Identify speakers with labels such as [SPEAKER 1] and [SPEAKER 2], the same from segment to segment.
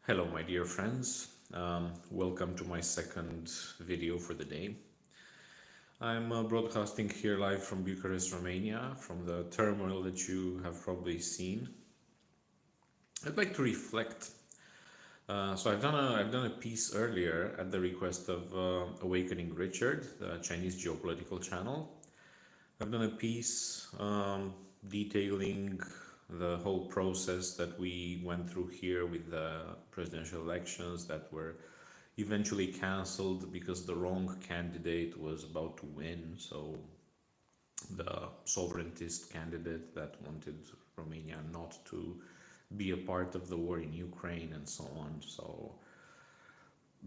[SPEAKER 1] Hello, my dear friends. Welcome to my second video for the day. I'm broadcasting here live from Bucharest, Romania, from the turmoil that you have probably seen. I'd like to reflect. So I've done a piece earlier at the request of Awakening Richard, the Chinese geopolitical channel. I've done a piece detailing the whole process that we went through here with the presidential elections that were eventually cancelled because the wrong candidate was about to win. So the sovereigntist candidate that wanted Romania not to be a part of the war in Ukraine and so on. So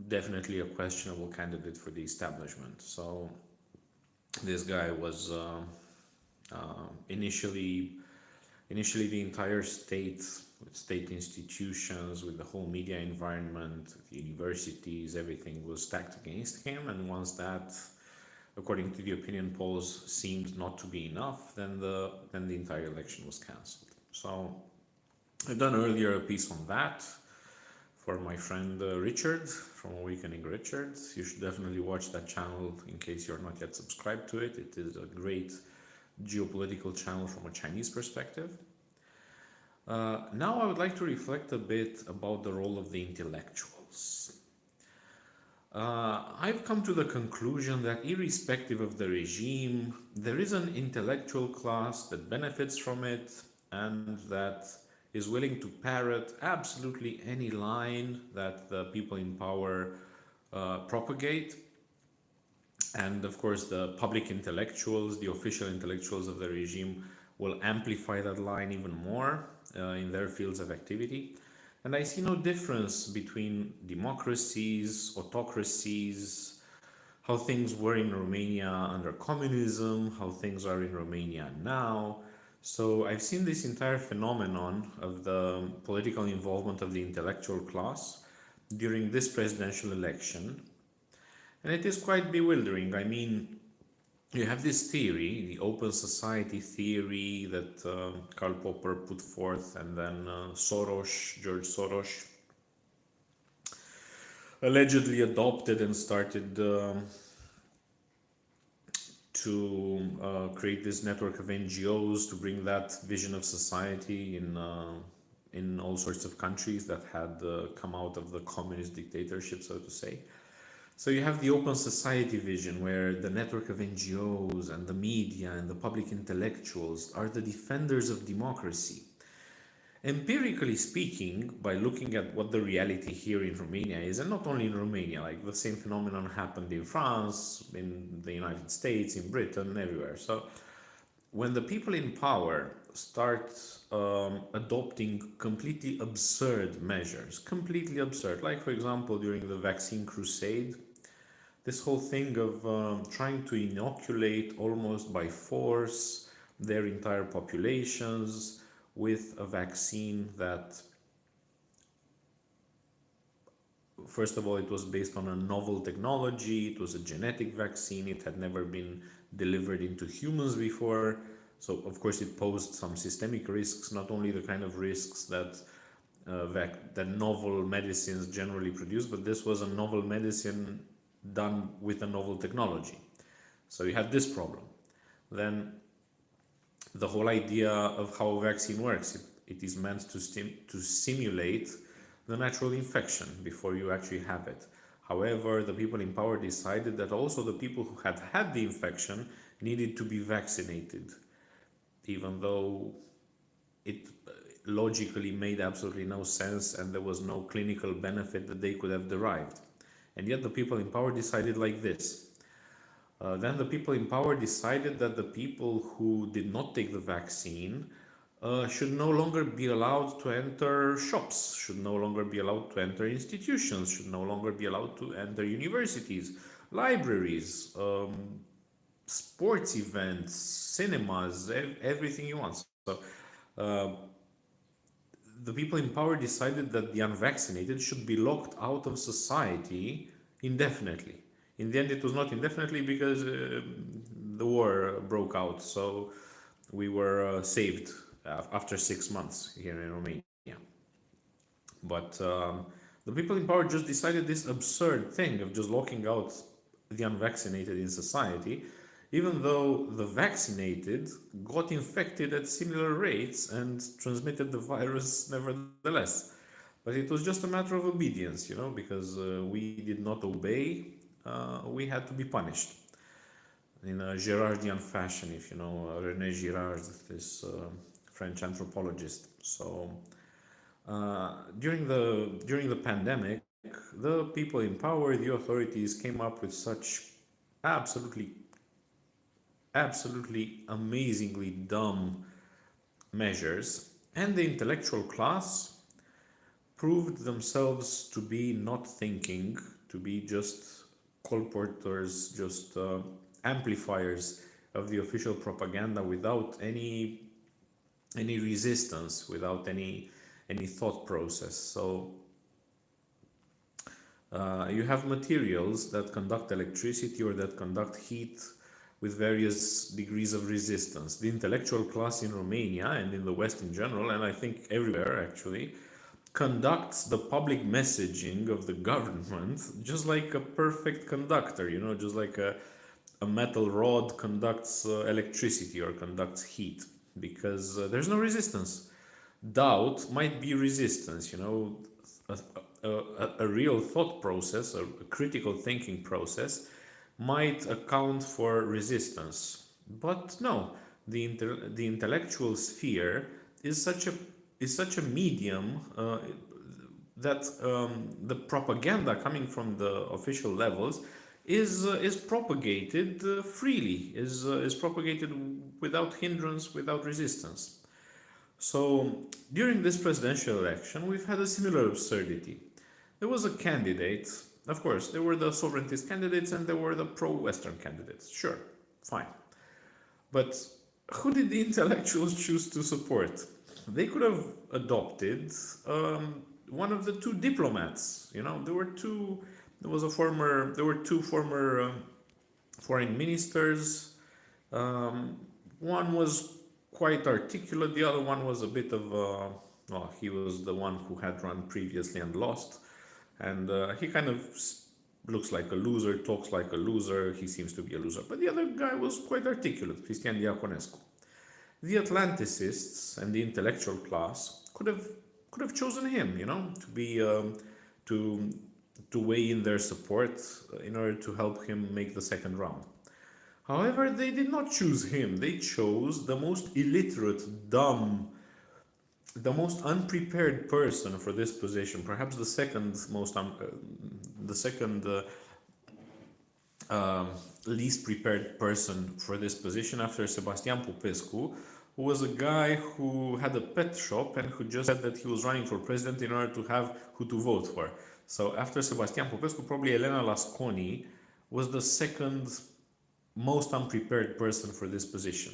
[SPEAKER 1] definitely a questionable candidate for the establishment. So this guy was initially the entire state, with state institutions, with the whole media environment, the universities, everything was stacked against him. And once that, according to the opinion polls, seemed not to be enough, then the entire election was cancelled. So I've done earlier a piece on that for my friend Richard from Awakening Richard. You should definitely watch that channel in case you're not yet subscribed to it. It is a great geopolitical channel from a Chinese perspective. Now I would like to reflect a bit about the role of the intellectuals. I've come to the conclusion that irrespective of the regime, there is an intellectual class that benefits from it and that is willing to parrot absolutely any line that the people in power propagate. And of course, the public intellectuals, the official intellectuals of the regime, will amplify that line even more in their fields of activity. And I see no difference between democracies, autocracies, how things were in Romania under communism, how things are in Romania now. So I've seen this entire phenomenon of the political involvement of the intellectual class during this presidential election. And it is quite bewildering. I mean, you have this theory, the open society theory that Karl Popper put forth, and then George Soros, allegedly adopted and started to create this network of NGOs to bring that vision of society in all sorts of countries that had come out of the communist dictatorship, so to say. So you have the open society vision where the network of NGOs and the media and the public intellectuals are the defenders of democracy. Empirically speaking, by looking at what the reality here in Romania is, and not only in Romania, like the same phenomenon happened in France, in the United States, in Britain, everywhere. So when the people in power start adopting completely absurd measures, completely absurd, like for example during the vaccine crusade, this whole thing of trying to inoculate almost by force their entire populations with a vaccine that, first of all, it was based on a novel technology. It was a genetic vaccine. It had never been delivered into humans before. So, of course, it posed some systemic risks, not only the kind of risks that that novel medicines generally produce, but this was a novel medicine done with a novel technology. So you had this problem. Then the whole idea of how a vaccine works, it is meant to simulate the natural infection before you actually have it. However, the people in power decided that also the people who had had the infection needed to be vaccinated, even though it logically made absolutely no sense and there was no clinical benefit that they could have derived. And yet the people in power decided like this. Then the people in power decided that the people who did not take the vaccine should no longer be allowed to enter shops, should no longer be allowed to enter institutions, should no longer be allowed to enter universities, libraries, sports events, cinemas, everything you want. So the people in power decided that the unvaccinated should be locked out of society indefinitely. In the end, it was not indefinitely because the war broke out. So we were saved after 6 months here in Romania. But The people in power just decided this absurd thing of just locking out the unvaccinated in society, even though the vaccinated got infected at similar rates and transmitted the virus nevertheless. But it was just a matter of obedience, because we did not obey, we had to be punished in a Girardian fashion, if you know René Girard, this French anthropologist. So during the pandemic, the people in power, the authorities came up with such absolutely absolutely amazingly dumb measures, and the intellectual class proved themselves to be not thinking, to be just colporteurs, just amplifiers of the official propaganda without any resistance, without any thought process. So you have materials that conduct electricity or that conduct heat with various degrees of resistance. The intellectual class in Romania and in the West in general, and I think everywhere actually, conducts the public messaging of the government just like a perfect conductor, just like a metal rod conducts electricity or conducts heat, because there's no resistance. Doubt might be resistance, a real thought process, a critical thinking process might account for resistance. But no, the intellectual sphere is such a medium that the propaganda coming from the official levels is propagated freely, is propagated without hindrance, without resistance. So during this presidential election, we've had a similar absurdity. There was a candidate, of course, there were the sovereigntist candidates and there were the pro-Western candidates. Sure, fine. But who did the intellectuals choose to support? They could have adopted one of the two diplomats. There were two former foreign ministers. One was quite articulate. The other one was a bit of well, he was the one who had run previously and lost, and he kind of looks like a loser, talks like a loser. He seems to be a loser. But the other guy was quite articulate, Cristian Diaconescu. The Atlanticists and the intellectual class could have chosen him, to be to to weigh in their support in order to help him make the second round. However, they did not choose him. They chose the most illiterate, dumb, the most unprepared person for this position. Perhaps the second least prepared person for this position after Sebastian Popescu, who was a guy who had a pet shop and who just said that he was running for president in order to have who to vote for. So after Sebastian Popescu, probably Elena Lasconi was the second most unprepared person for this position.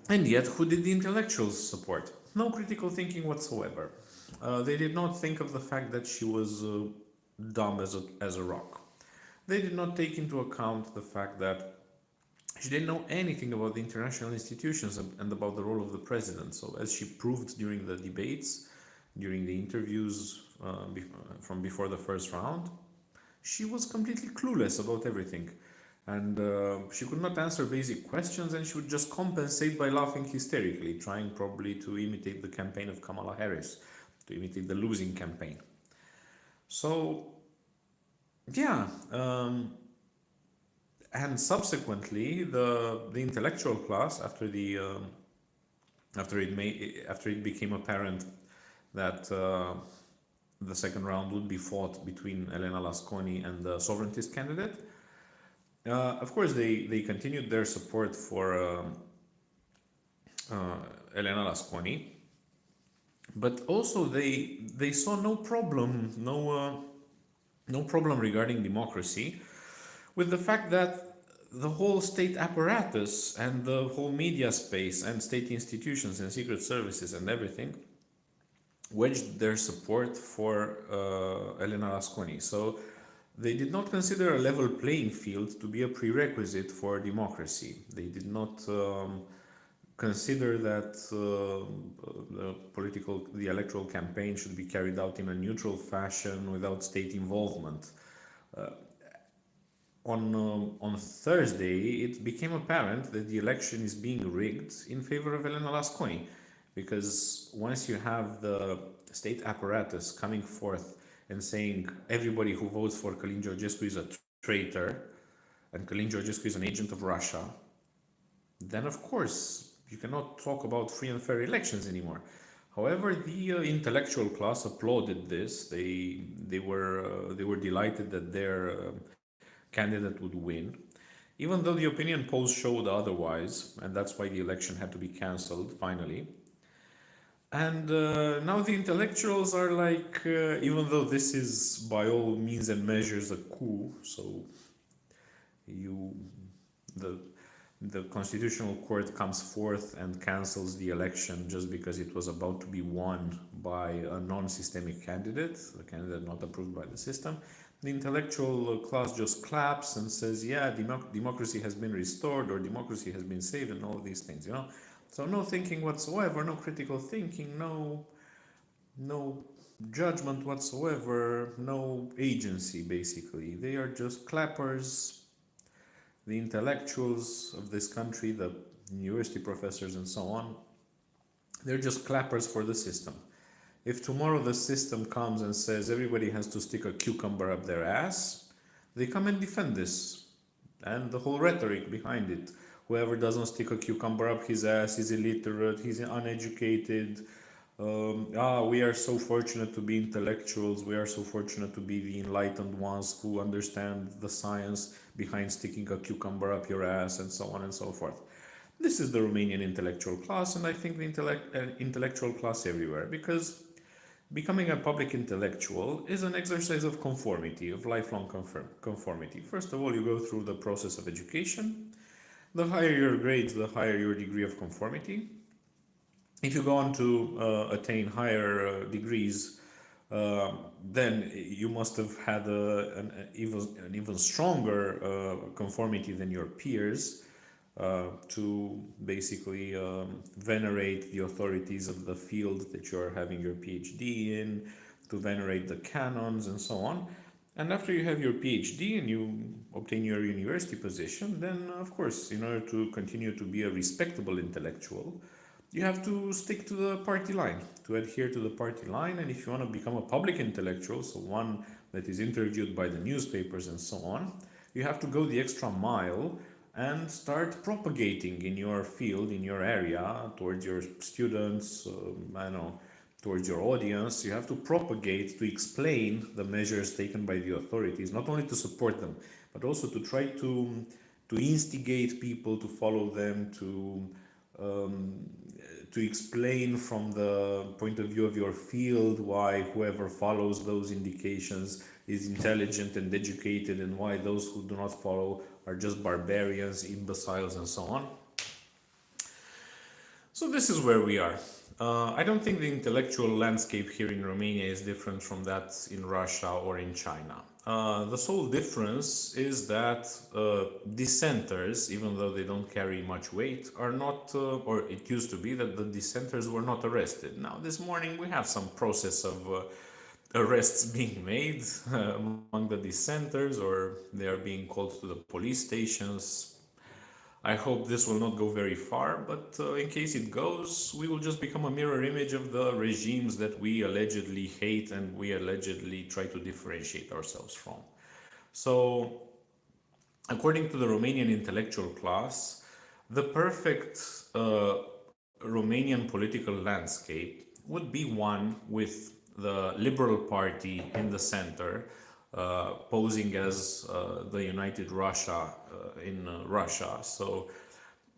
[SPEAKER 1] And yet, who did the intellectuals support? No critical thinking whatsoever. They did not think of the fact that she was dumb as a rock. They did not take into account the fact that she didn't know anything about the international institutions and about the role of the president. So, as she proved during the debates, during the interviews from before the first round, she was completely clueless about everything. And she could not answer basic questions, and she would just compensate by laughing hysterically, trying probably to imitate the campaign of Kamala Harris, to imitate the losing campaign. So, yeah, and subsequently, the intellectual class, after it became apparent that the second round would be fought between Elena Lasconi and the sovereigntist candidate, of course, they continued their support for Elena Lasconi, but also they saw no problem, no problem regarding democracy, with the fact that the whole state apparatus and the whole media space and state institutions and secret services and everything wedged their support for Elena Lasconi. So they did not consider a level playing field to be a prerequisite for democracy. They did not consider that the electoral campaign should be carried out in a neutral fashion without state involvement. On Thursday, it became apparent that the election is being rigged in favor of Elena Lasconi, because once you have the state apparatus coming forth and saying everybody who votes for Călin Georgescu is a traitor and Călin Georgescu is an agent of Russia, then of course you cannot talk about free and fair elections anymore. However, the intellectual class applauded this. They were delighted that their candidate would win, even though the opinion polls showed otherwise, and that's why the election had to be cancelled finally. And now the intellectuals are like, even though this is by all means and measures a coup, so you the the constitutional court comes forth and cancels the election just because it was about to be won by a non-systemic candidate, a candidate not approved by the system. The intellectual class just claps and says, yeah, democracy has been restored, or democracy has been saved, and all of these things, you know. So no thinking whatsoever, no critical thinking, no judgment whatsoever, no agency, basically. They are just clappers. The intellectuals of this country, the university professors and so on, they're just clappers for the system. If tomorrow the system comes and says everybody has to stick a cucumber up their ass, they come and defend this and the whole rhetoric behind it. Whoever doesn't stick a cucumber up his ass is illiterate, he's uneducated. We are so fortunate to be intellectuals, we are so fortunate to be the enlightened ones who understand the science behind sticking a cucumber up your ass, and so on and so forth. This is the Romanian intellectual class, and I think the intellectual class everywhere, because becoming a public intellectual is an exercise of conformity, of lifelong conformity. First of all, you go through the process of education. The higher your grades, the higher your degree of conformity. If you go on to attain higher degrees, then you must have had an even stronger conformity than your peers to basically venerate the authorities of the field that you're having your PhD in, to venerate the canons and so on. And after you have your PhD and you obtain your university position, then of course, in order to continue to be a respectable intellectual, you have to stick to the party line, to adhere to the party line. And if you want to become a public intellectual, so one that is interviewed by the newspapers and so on, you have to go the extra mile and start propagating in your field, in your area, towards your students, towards your audience. You have to propagate, to explain the measures taken by the authorities, not only to support them, but also to try to instigate people to follow them, to explain from the point of view of your field why whoever follows those indications is intelligent and educated, and why those who do not follow are just barbarians, imbeciles, and so on. So this is where we are. I don't think the intellectual landscape here in Romania is different from that in Russia or in China. The sole difference is that dissenters, even though they don't carry much weight, are not, or it used to be that the dissenters were not arrested. Now, this morning we have some process of arrests being made among the dissenters, or they are being called to the police stations. I hope this will not go very far, but in case it goes, we will just become a mirror image of the regimes that we allegedly hate and we allegedly try to differentiate ourselves from. So, according to the Romanian intellectual class, the perfect Romanian political landscape would be one with the Liberal Party in the center, posing as the United Russia in Russia. So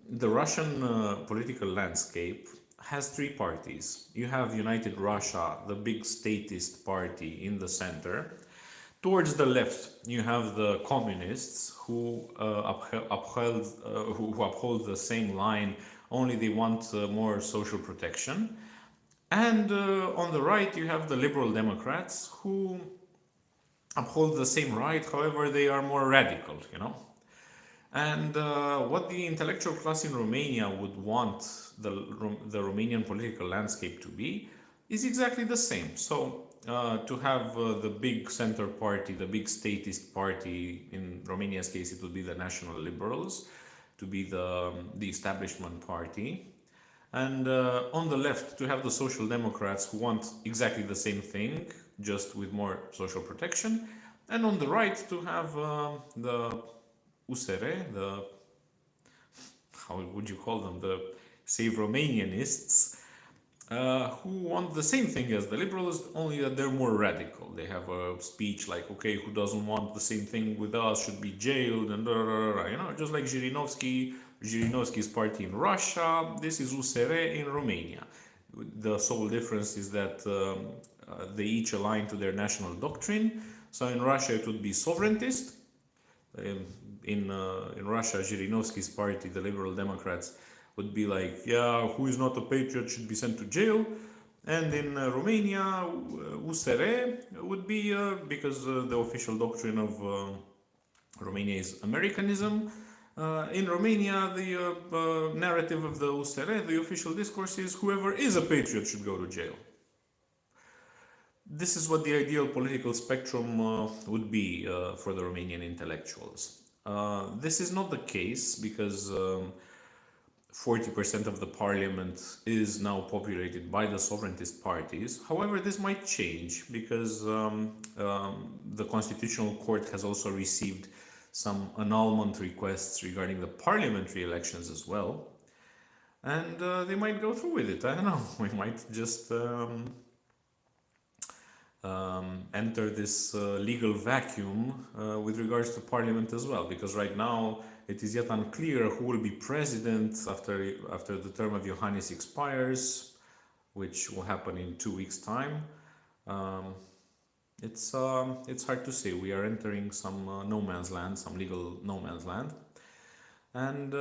[SPEAKER 1] the Russian political landscape has three parties. You have United Russia, the big statist party in the center. Towards the left, you have the communists who uphold the same line, only they want more social protection. And on the right, you have the Liberal Democrats who uphold the same right, however, they are more radical, you know. And what the intellectual class in Romania would want the Romanian political landscape to be is exactly the same. So, to have the big center party, the big statist party, in Romania's case, it would be the National Liberals, to be the establishment party. And on the left, to have the Social Democrats who want exactly the same thing, just with more social protection. And on the right, to have the USR, the, how would you call them, the Save Romanianists, who want the same thing as the liberals, only that they're more radical. They have a speech like, okay, who doesn't want the same thing with us should be jailed, and just like Zhirinovsky's party in Russia. This is USR in Romania. The sole difference is that they each align to their national doctrine. So in Russia, it would be sovereigntist. In Russia, Zhirinovsky's party, the Liberal Democrats, would be like, yeah, who is not a patriot should be sent to jail. And in Romania, USR would be, because the official doctrine of Romania is Americanism. In Romania, the narrative of the USR, the official discourse is whoever is a patriot should go to jail. This is what the ideal political spectrum would be for the Romanian intellectuals. This is not the case because 40% of the parliament is now populated by the sovereigntist parties. However, this might change because the Constitutional Court has also received some annulment requests regarding the parliamentary elections as well. And they might go through with it. I don't know. We might just enter this legal vacuum with regards to parliament as well, because right now it is yet unclear who will be president after the term of Iohannis expires, which will happen in 2 weeks' time. It's hard to say. We are entering some no man's land, some legal no man's land, and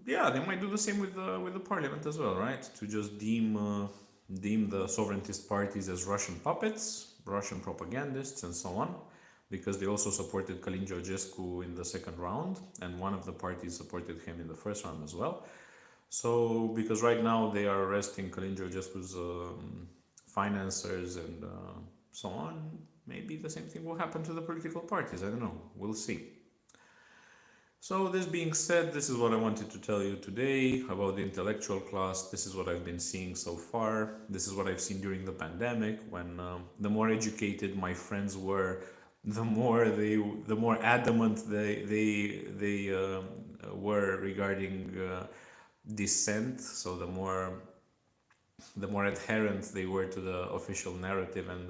[SPEAKER 1] yeah, they might do the same with the parliament as well, right? To just deem the sovereigntist parties as Russian puppets, Russian propagandists, and so on, because they also supported Călin Georgescu in the second round, and one of the parties supported him in the first round as well. So, because right now they are arresting Călin Georgescu's financiers and so on, maybe the same thing will happen to the political parties. I don't know. We'll see. So, this being said, this is what I wanted to tell you today about the intellectual class. This is what I've been seeing so far. This is what I've seen during the pandemic, when the more educated my friends were, the more adamant they were regarding dissent. So the more adherent they were to the official narrative, and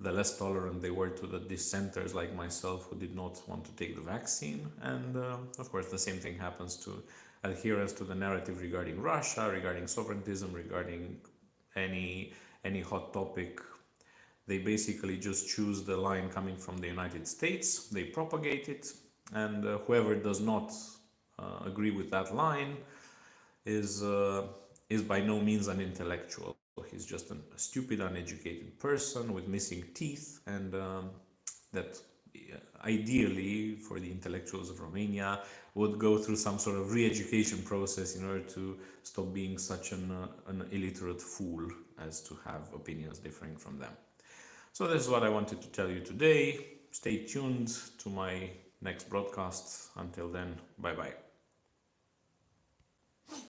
[SPEAKER 1] the less tolerant they were to the dissenters like myself who did not want to take the vaccine. And of course, the same thing happens to adherence to the narrative regarding Russia, regarding sovereigntism, regarding any hot topic. They basically just choose the line coming from the United States, they propagate it, and whoever does not agree with that line is by no means an intellectual. He's just a stupid, uneducated person with missing teeth, and that ideally, for the intellectuals of Romania, would go through some sort of re-education process in order to stop being such an illiterate fool as to have opinions differing from them. So this is what I wanted to tell you today. Stay tuned to my next broadcast. Until then, bye bye.